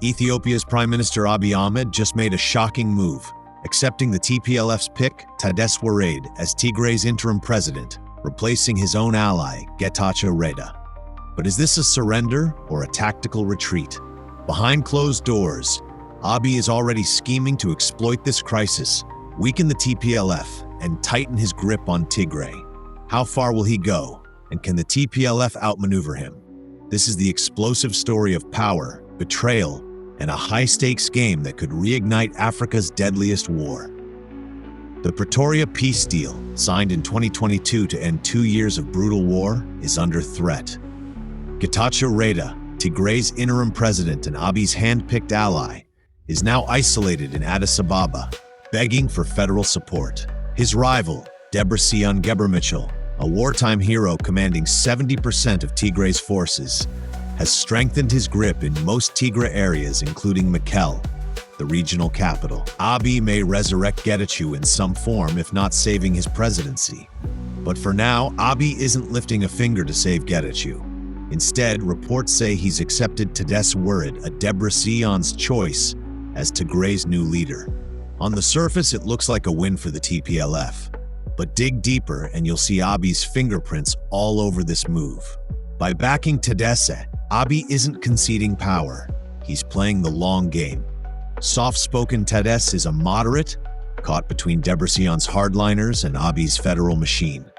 Ethiopia's Prime Minister Abiy Ahmed just made a shocking move, accepting the TPLF's pick, Tadesse Werede, as Tigray's interim president, replacing his own ally, Getachew Reda. But is this a surrender or a tactical retreat? Behind closed doors, Abiy is already scheming to exploit this crisis, weaken the TPLF, and tighten his grip on Tigray. How far will he go, and can the TPLF outmaneuver him? This is the explosive story of power, betrayal, and a high-stakes game that could reignite Africa's deadliest war. The Pretoria peace deal, signed in 2022 to end 2 years of brutal war, is under threat. Getachew Reda, Tigray's interim president and Abiy's hand-picked ally, is now isolated in Addis Ababa, begging for federal support. His rival, Debretsion Gebremichael, a wartime hero commanding 70% of Tigray's forces, has strengthened his grip in most Tigray areas, including Mekelle, the regional capital. Abiy may resurrect Getachew in some form, if not saving his presidency. But for now, Abiy isn't lifting a finger to save Getachew. Instead, reports say he's accepted Tadesse Werede, a Debretsion's choice, as Tigray's new leader. On the surface, it looks like a win for the TPLF. But dig deeper and you'll see Abiy's fingerprints all over this move. By backing Tadesse, Abiy isn't conceding power. He's playing the long game. Soft-spoken Tadesse is a moderate, caught between Debretsion's hardliners and Abiy's federal machine.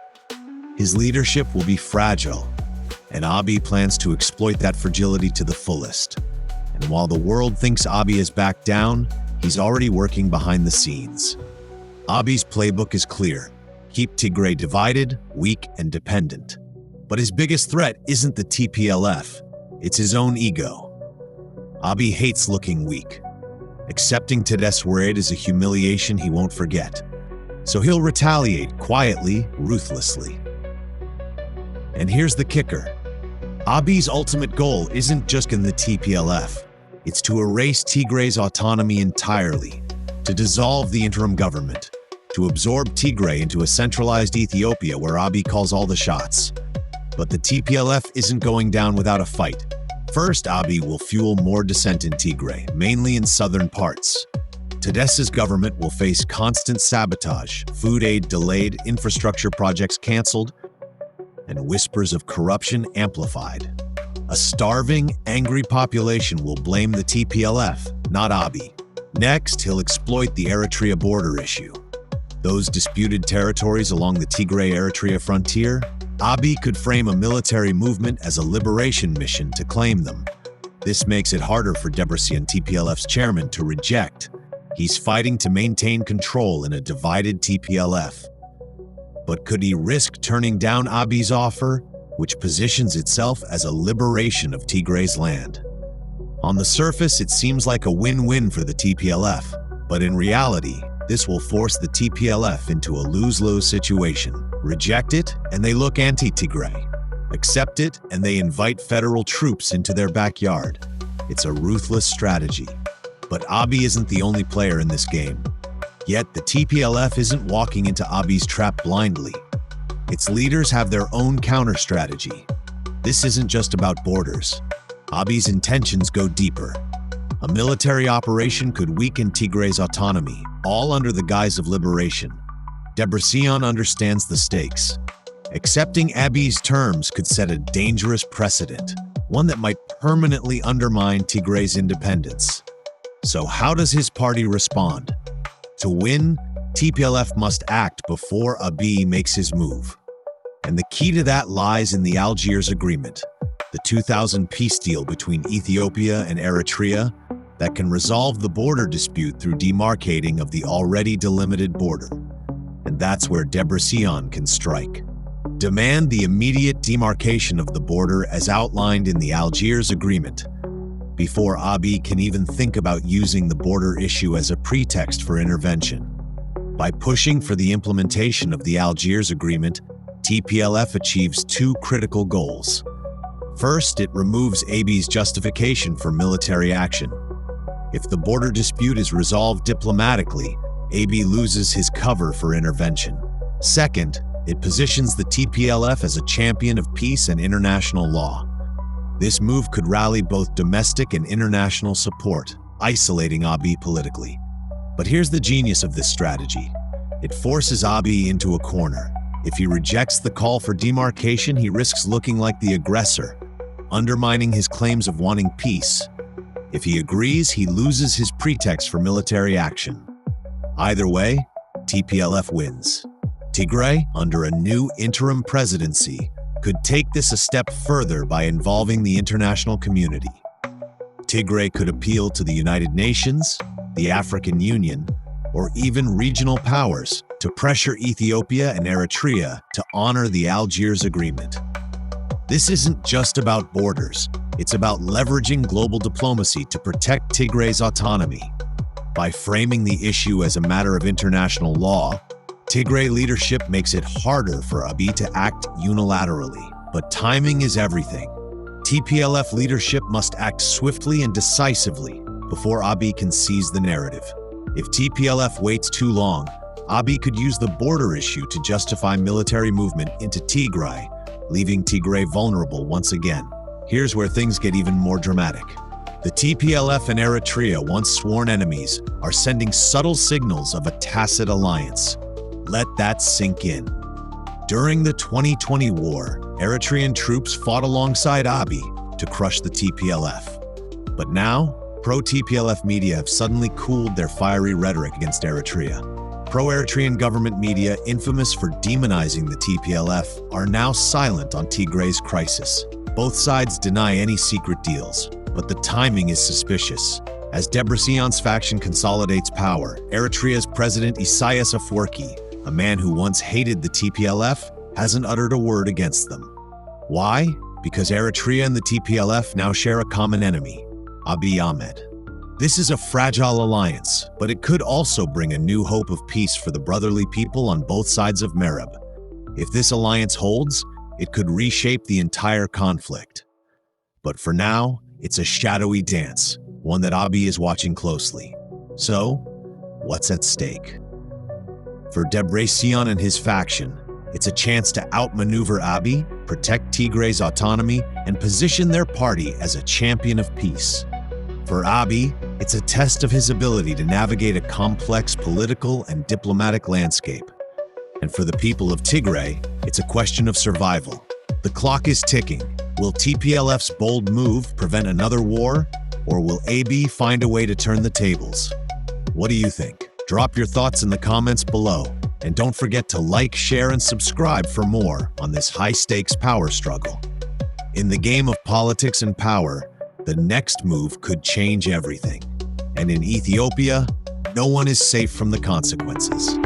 His leadership will be fragile, and Abiy plans to exploit that fragility to the fullest. And while the world thinks Abiy is backed down, he's already working behind the scenes. Abiy's playbook is clear. Keep Tigray divided, weak, and dependent. But his biggest threat isn't the TPLF, it's his own ego. Abiy hates looking weak. Accepting Tadesse Werede is a humiliation he won't forget. So he'll retaliate quietly, ruthlessly. And here's the kicker. Abiy's ultimate goal isn't just in the TPLF. It's to erase Tigray's autonomy entirely, to dissolve the interim government, to absorb Tigray into a centralized Ethiopia where Abiy calls all the shots. But the TPLF isn't going down without a fight. First, Abiy will fuel more dissent in Tigray, mainly in southern parts. Tadesse's government will face constant sabotage, food aid delayed, infrastructure projects canceled, and whispers of corruption amplified. A starving, angry population will blame the TPLF, not Abiy. Next, he'll exploit the Eritrea border issue. Those disputed territories along the Tigray-Eritrea frontier, Abiy could frame a military movement as a liberation mission to claim them. This makes it harder for Debretsion, TPLF's chairman, to reject. He's fighting to maintain control in a divided TPLF. But could he risk turning down Abiy's offer, which positions itself as a liberation of Tigray's land? On the surface, it seems like a win-win for the TPLF, but in reality, this will force the TPLF into a lose-lose situation. Reject it, and they look anti-Tigray. Accept it, and they invite federal troops into their backyard. It's a ruthless strategy. But Abiy isn't the only player in this game. Yet, the TPLF isn't walking into Abiy's trap blindly. Its leaders have their own counter-strategy. This isn't just about borders. Abiy's intentions go deeper. A military operation could weaken Tigray's autonomy, all under the guise of liberation. Debretsion understands the stakes. Accepting Abiy's terms could set a dangerous precedent, one that might permanently undermine Tigray's independence. So how does his party respond? To win, TPLF must act before Abiy makes his move. And the key to that lies in the Algiers Agreement, the 2000 peace deal between Ethiopia and Eritrea that can resolve the border dispute through demarcating of the already delimited border. And that's where Debretsion can strike. Demand the immediate demarcation of the border as outlined in the Algiers Agreement, before Abiy can even think about using the border issue as a pretext for intervention. By pushing for the implementation of the Algiers Agreement, TPLF achieves two critical goals. First, it removes Abiy's justification for military action. If the border dispute is resolved diplomatically, Abiy loses his cover for intervention. Second, it positions the TPLF as a champion of peace and international law. This move could rally both domestic and international support, isolating Abiy politically. But here's the genius of this strategy. It forces Abiy into a corner. If he rejects the call for demarcation, he risks looking like the aggressor, undermining his claims of wanting peace. If he agrees, he loses his pretext for military action. Either way, TPLF wins. Tigray, under a new interim presidency, could take this a step further by involving the international community. Tigray could appeal to the United Nations, the African Union, or even regional powers to pressure Ethiopia and Eritrea to honor the Algiers Agreement. This isn't just about borders, it's about leveraging global diplomacy to protect Tigray's autonomy. By framing the issue as a matter of international law, Tigray leadership makes it harder for Abiy to act unilaterally. But timing is everything. TPLF leadership must act swiftly and decisively before Abiy can seize the narrative. If TPLF waits too long, Abiy could use the border issue to justify military movement into Tigray, leaving Tigray vulnerable once again. Here's where things get even more dramatic. The TPLF and Eritrea, once sworn enemies, are sending subtle signals of a tacit alliance. Let that sink in. During the 2020 war, Eritrean troops fought alongside Abiy to crush the TPLF. But now, pro-TPLF media have suddenly cooled their fiery rhetoric against Eritrea. Pro-Eritrean government media, infamous for demonizing the TPLF, are now silent on Tigray's crisis. Both sides deny any secret deals, but the timing is suspicious. As Debretion's faction consolidates power, Eritrea's president Isaias Afwerki, a man who once hated the TPLF, hasn't uttered a word against them. Why? Because Eritrea and the TPLF now share a common enemy, Abiy Ahmed. This is a fragile alliance, but it could also bring a new hope of peace for the brotherly people on both sides of Merab. If this alliance holds, it could reshape the entire conflict. But for now, it's a shadowy dance, one that Abiy is watching closely. So, what's at stake? For Debretsion and his faction, it's a chance to outmaneuver Abiy, protect Tigray's autonomy, and position their party as a champion of peace. For Abiy, it's a test of his ability to navigate a complex political and diplomatic landscape. And for the people of Tigray, it's a question of survival. The clock is ticking. Will TPLF's bold move prevent another war, or will Abiy find a way to turn the tables? What do you think? Drop your thoughts in the comments below, and don't forget to like, share, and subscribe for more on this high-stakes power struggle. In the game of politics and power, the next move could change everything. And in Ethiopia, no one is safe from the consequences.